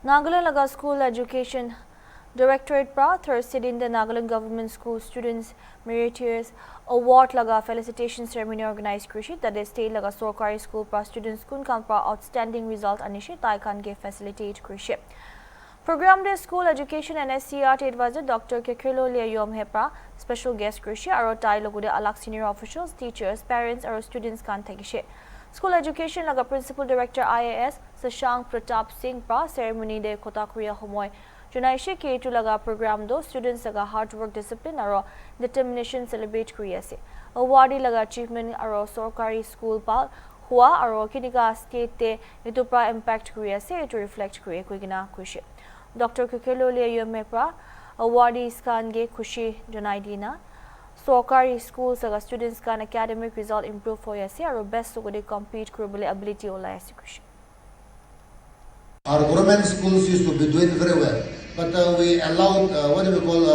Nagaland laga School Education Directorate pra Thursday in the Nagaland Government School Students Meritorious Award laga felicitation ceremony organized krishi that is state laga Sorkari School pra students kun kam pra outstanding result anishi taikan ge facilitate krishi. Program de School Education and SCRT advisor Dr. Kekilo Leyom Hepra special guest krishi aro tai logu de alak senior officials, teachers, parents aro students kan thegishe. School Education laga Principal Director IAS Sashank Pratap Singh pra ceremony de Kota Korea homoy Junaishe K2 laga program do students laga hard work, discipline aro determination celebrate Korea se. Awardee laga achievement aro Sorkari School pa hua aro kinika state te ito pra impact Korea se to reflect Korea kuigina kushi. Dr. Kekilo Leyom pra awardees kan ge kushi junai dina. Sorkari schools aga students kan academic result improve for yasi aro best so they compete kurubali ability ola yasi kushi. Our government schools used to be doing very well, but we allowed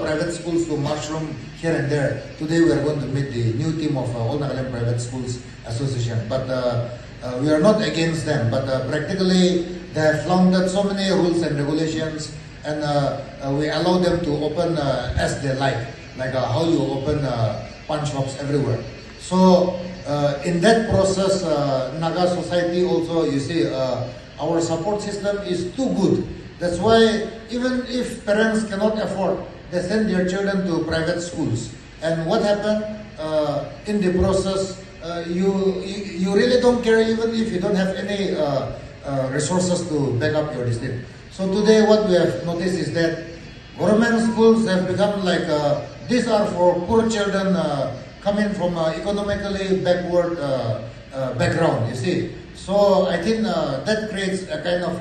private schools to mushroom here and there. Today we are going to meet the new team of All Nagaland Private Schools Association, but we are not against them. But practically they have flouted so many rules and regulations, and we allow them to open as they like how you open pawn shops everywhere. So in that process, Naga society also, you see, our support system is too good. That's why even if parents cannot afford, they send their children to private schools. And what happened in the process, you really don't care even if you don't have any resources to back up your district. So today what we have noticed is that government schools have become like, these are for poor children coming from economically backward background, you see. So I think that creates a kind of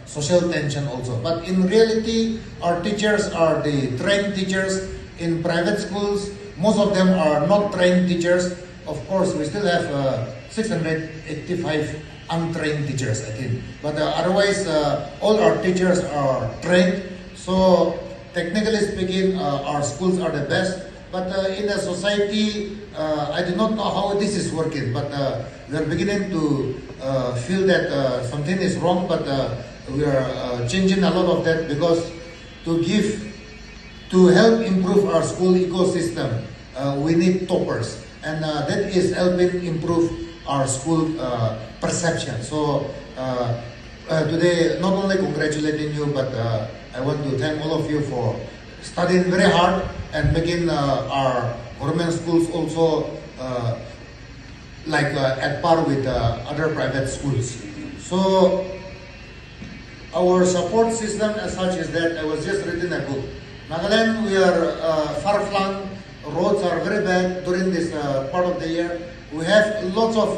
social tension also. But in reality, our teachers are the trained teachers. In private schools, most of them are not trained teachers. Of course, we still have 685 untrained teachers, I think. But otherwise, all our teachers are trained. So technically speaking, our schools are the best. But in a society, I do not know how this is working, but we are beginning to feel that something is wrong, but we are changing a lot of that because to help improve our school ecosystem, we need toppers, and that is helping improve our school perception. So today, not only congratulating you, but I want to thank all of you for studying very hard and making our government schools also at par with other private schools. So our support system as such is that I was just reading a book. Nagaland, we are far-flung, roads are very bad during this part of the year. We have lots of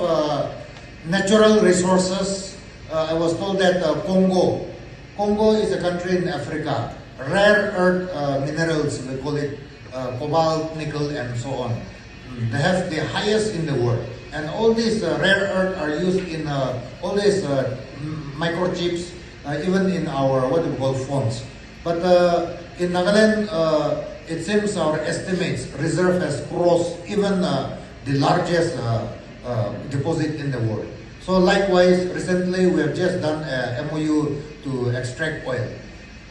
natural resources. I was told that Congo is a country in Africa. Rare earth minerals, we call it cobalt, nickel, and so on. They have the highest in the world. And all these rare earth are used in all these microchips, even in our what we call phones. But in Nagaland, it seems our estimates reserve has crossed even the largest deposit in the world. So likewise, recently we have just done a MOU to extract oil.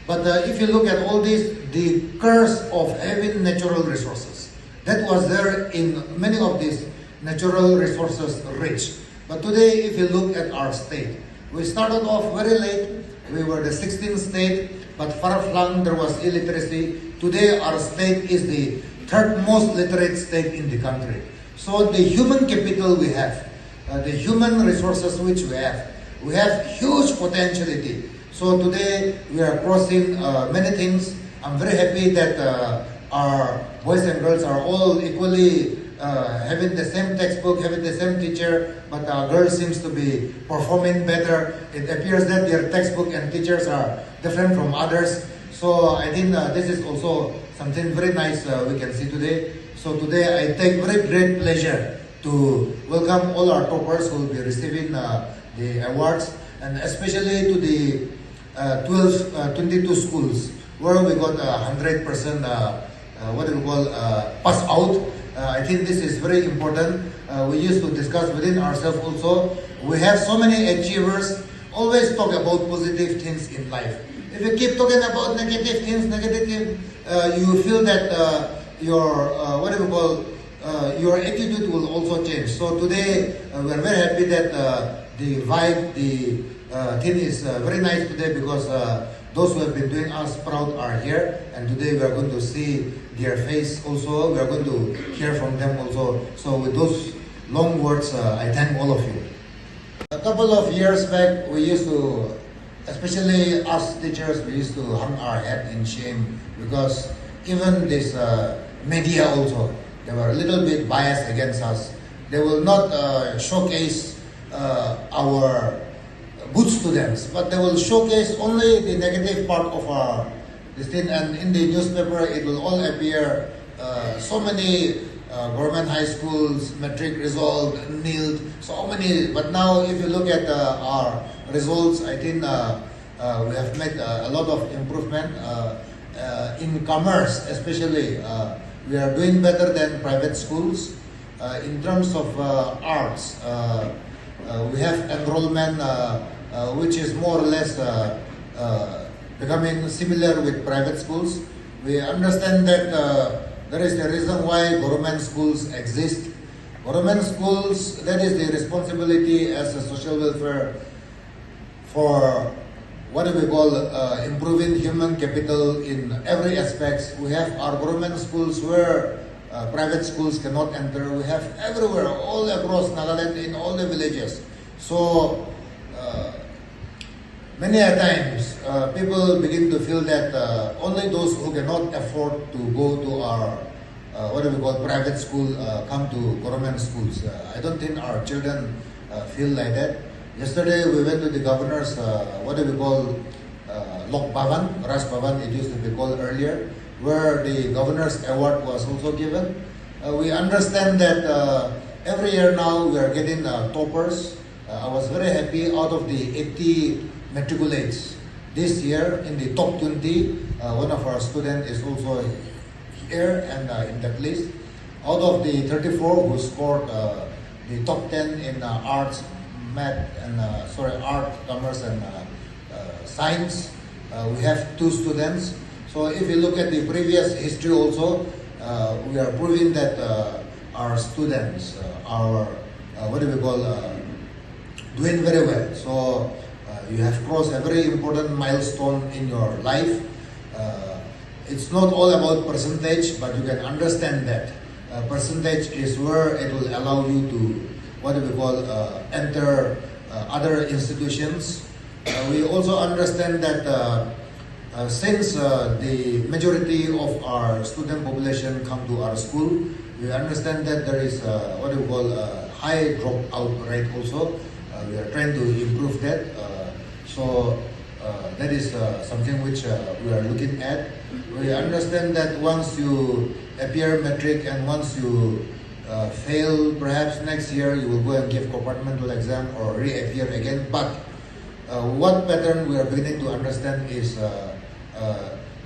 But if you look at all this, the curse of having natural resources, that was there in many of these natural resources rich. But today, if you look at our state, we started off very late. We were the 16th state, but far-flung, there was illiteracy. Today, our state is the third most literate state in the country. So the human capital we have, the human resources which we have huge potentiality. So today we are crossing many things. I'm very happy that our boys and girls are all equally having the same textbook, having the same teacher, but our girls seems to be performing better. It appears that their textbook and teachers are different from others. So I think this is also something very nice we can see today. So today I take very great pleasure to welcome all our toppers who will be receiving the awards, and especially to the 22 schools where we got 100% pass out. I think this is very important. We used to discuss within ourselves also. We have so many achievers always talk about positive things in life. If you keep talking about negative things, you feel that your attitude will also change. So today we are very happy that the vibe, the thing is very nice today because those who have been doing us proud are here, and today we are going to see their face also. We are going to hear from them also. So with those long words, I thank all of you. A couple of years back, we used to, especially us teachers, we used to hang our head in shame because even this media also, they were a little bit biased against us. They will not showcase our good students, but they will showcase only the negative part of our this thing. And in the newspaper, it will all appear so many government high schools, metric result, nil, so many. But now, if you look at our results, I think we have made a lot of improvement in commerce, especially. We are doing better than private schools. In terms of arts, we have enrollment which is more or less becoming similar with private schools. We understand that there is a reason why government schools exist. Government schools, that is the responsibility as a social welfare for what do we call improving human capital in every aspect. We have our government schools where private schools cannot enter. We have everywhere, all across Nagaland, in all the villages. So many a times people begin to feel that only those who cannot afford to go to our what do we call private school come to government schools. I don't think our children feel like that. Yesterday we went to the governor's what do we call Lok Bhavan, Raj Bhavan it used to be called earlier, where the governor's award was also given. We understand that every year now we are getting toppers. I was very happy. Out of the 80 matriculates this year in the top 20, one of our students is also here and in that list. Out of the 34 who scored the top 10 in arts, math and art, commerce and science, we have 2 students. So if you look at the previous history also, we are proving that our students are what do we call doing very well. So you have crossed a very important milestone in your life. It's not all about percentage, but you can understand that percentage is where it will allow you to what do we call enter other institutions. We also understand that since the majority of our student population come to our school, we understand that there is what do we call high dropout rate also. We are trying to improve that. So that is something which we are looking at. We understand that once you appear matric and once you fail, perhaps next year you will go and give compartmental exam or reappear again. But what pattern we are beginning to understand is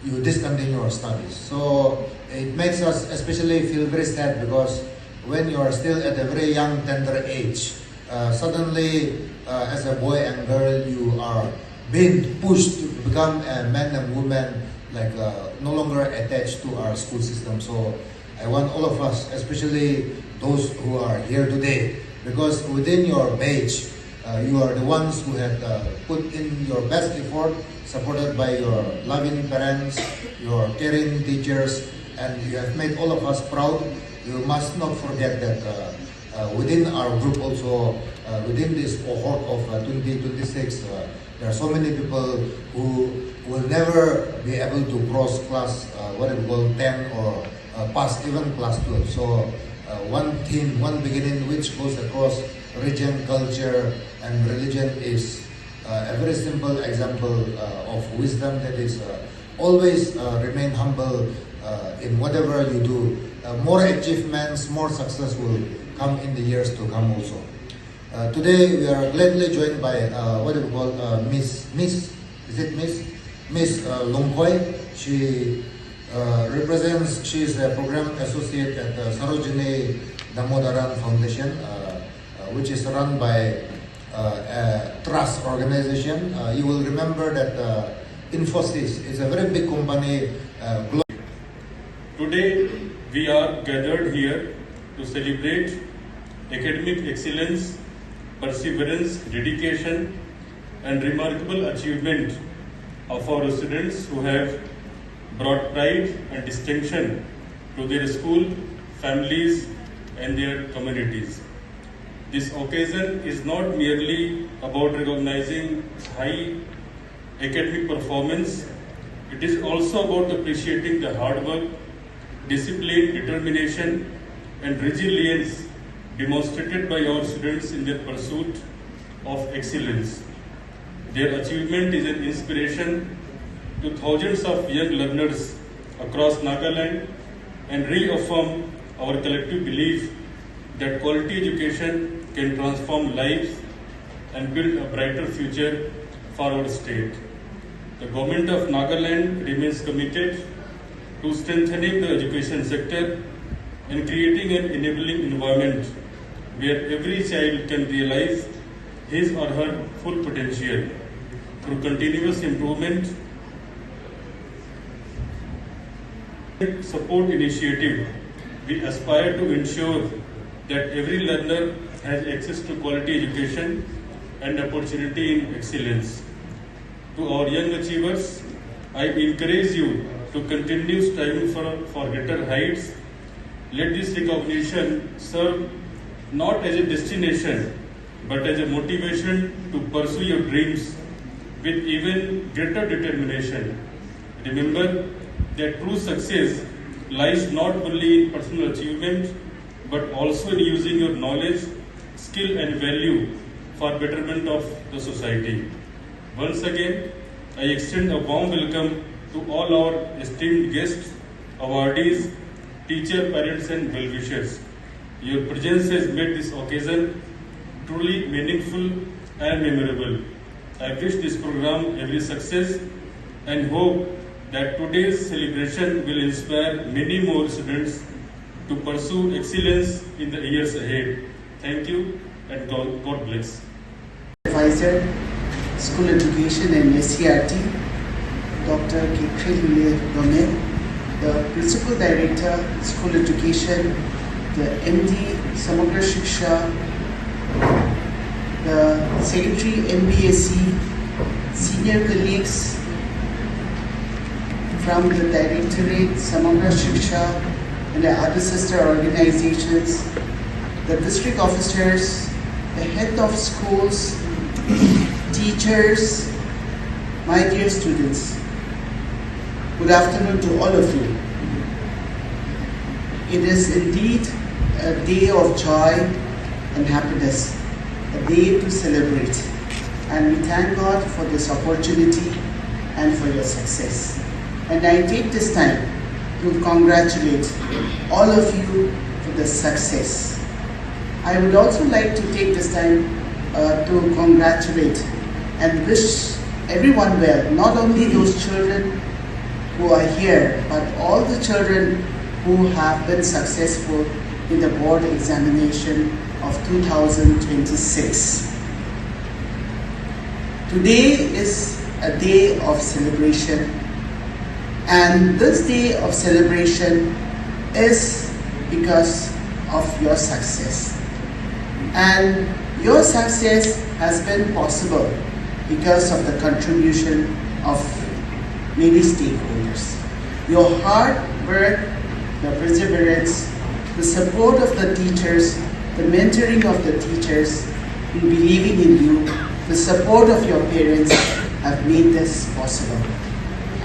you discontinue your studies. So it makes us especially feel very sad because when you are still at a very young, tender age, suddenly as a boy and girl, you are being pushed to become a man and woman, like no longer attached to our school system. So I want all of us, especially those who are here today, because within your batch, you are the ones who have put in your best effort, supported by your loving parents, your caring teachers, and you have made all of us proud. You must not forget that within our group also, within this cohort of 2026, there are so many people who will never be able to cross class, what we call 10 or pass even class 12. So one theme, one beginning which goes across region, culture and religion is a very simple example of wisdom, that is always remain humble in whatever you do. More achievements, more success will come in the years to come also. Today we are gladly joined by what do we call Miss Longkoi. She represents, she is a program associate at Sarojini Damodaran Foundation, which is run by trust organization. You will remember that Infosys is a very big company. Today, we are gathered here to celebrate academic excellence, perseverance, dedication, and remarkable achievement of our students who have brought pride and distinction to their school, families, and their communities. This occasion is not merely about recognizing high academic performance, it is also about appreciating the hard work, discipline, determination, and resilience demonstrated by our students in their pursuit of excellence. Their achievement is an inspiration to thousands of young learners across Nagaland and reaffirm our collective belief that quality education can transform lives and build a brighter future for our state. The government of Nagaland remains committed to strengthening the education sector and creating an enabling environment where every child can realize his or her full potential. Through continuous improvement, support initiative, we aspire to ensure that every learner has access to quality education and opportunity in excellence. To our young achievers, I encourage you to continue striving for greater heights. Let this recognition serve not as a destination, but as a motivation to pursue your dreams with even greater determination. Remember that true success lies not only in personal achievement, but also in using your knowledge, skill, and value for betterment of the society. Once again, I extend a warm welcome to all our esteemed guests, awardees, teachers, parents, and well-wishers. Your presence has made this occasion truly meaningful and memorable. I wish this program every success and hope that today's celebration will inspire many more students to pursue excellence in the years ahead. Thank you and God bless. Advisor, School Education and SCRT, Dr. Catherine Gomez, the Principal Director, School Education, the MD, Samagra Shiksha, the Secretary, MBSC, senior colleagues from the Directorate, Samagra Shiksha, and the other sister organizations, the district officers, the head of schools, teachers, my dear students. Good afternoon to all of you. It is indeed a day of joy and happiness, a day to celebrate. And we thank God for this opportunity and for your success. And I take this time to congratulate all of you for the success. I would also like to take this time to congratulate and wish everyone well, not only those children who are here, but all the children who have been successful in the board examination of 2026. Today is a day of celebration, and this day of celebration is because of your success. And your success has been possible because of the contribution of many stakeholders. Your hard work, the perseverance, the support of the teachers, the mentoring of the teachers in believing in you, the support of your parents have made this possible.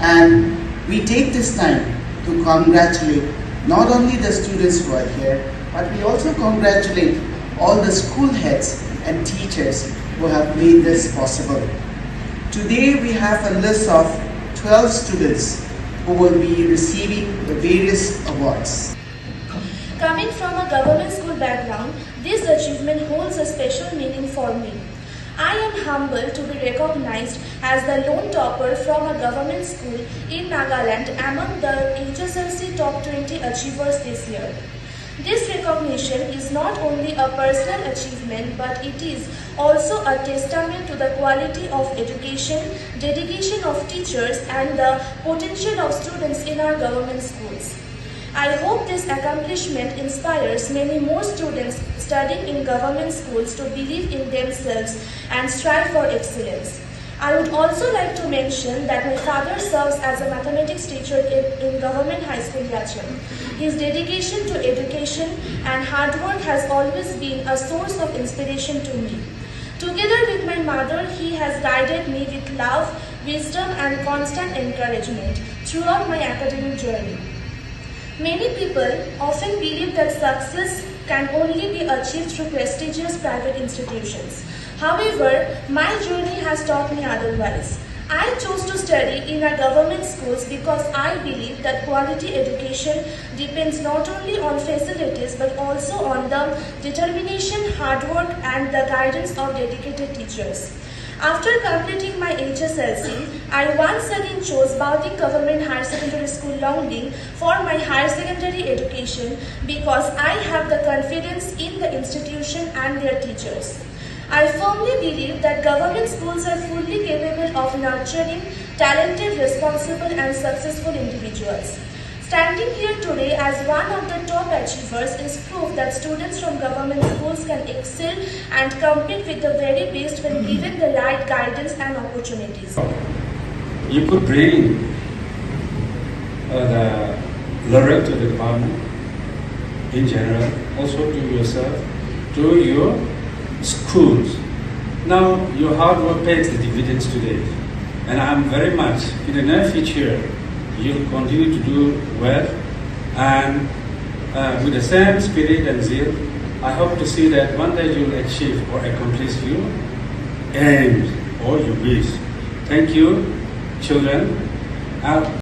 And we take this time to congratulate not only the students who are here, but we also congratulate all the school heads and teachers who have made this possible. Today we have a list of 12 students who will be receiving the various awards. Coming from a government school background, this achievement holds a special meaning for me. I am humbled to be recognized as the lone topper from a government school in Nagaland among the HSLC Top 20 Achievers this year. This recognition is not only a personal achievement, but it is also a testament to the quality of education, dedication of teachers, and the potential of students in our government schools. I hope this accomplishment inspires many more students studying in government schools to believe in themselves and strive for excellence. I would also like to mention that my father serves as a mathematics teacher in Government High School Yachim. His dedication to education and hard work has always been a source of inspiration to me. Together with my mother, he has guided me with love, wisdom, and constant encouragement throughout my academic journey. Many people often believe that success can only be achieved through prestigious private institutions. However, my journey has taught me otherwise. I chose to study in our government schools because I believe that quality education depends not only on facilities but also on the determination, hard work, and the guidance of dedicated teachers. After completing my HSLC, I once again chose Baudik Government Higher Secondary School Longding for my higher secondary education because I have the confidence in the institution and their teachers. I firmly believe that government schools are fully capable of nurturing talented, responsible, and successful individuals. Standing here today as one of the top achievers is proof that students from government schools can excel and compete with the very best when given the right guidance and opportunities. You could bring the learning to the department in general, also to yourself, to your schools. Now, your hard work pays the dividends today, and I'm very much in the near future you'll continue to do well, and with the same spirit and zeal, I hope to see that one day you'll achieve or accomplish your aims or your wish. Thank you, children.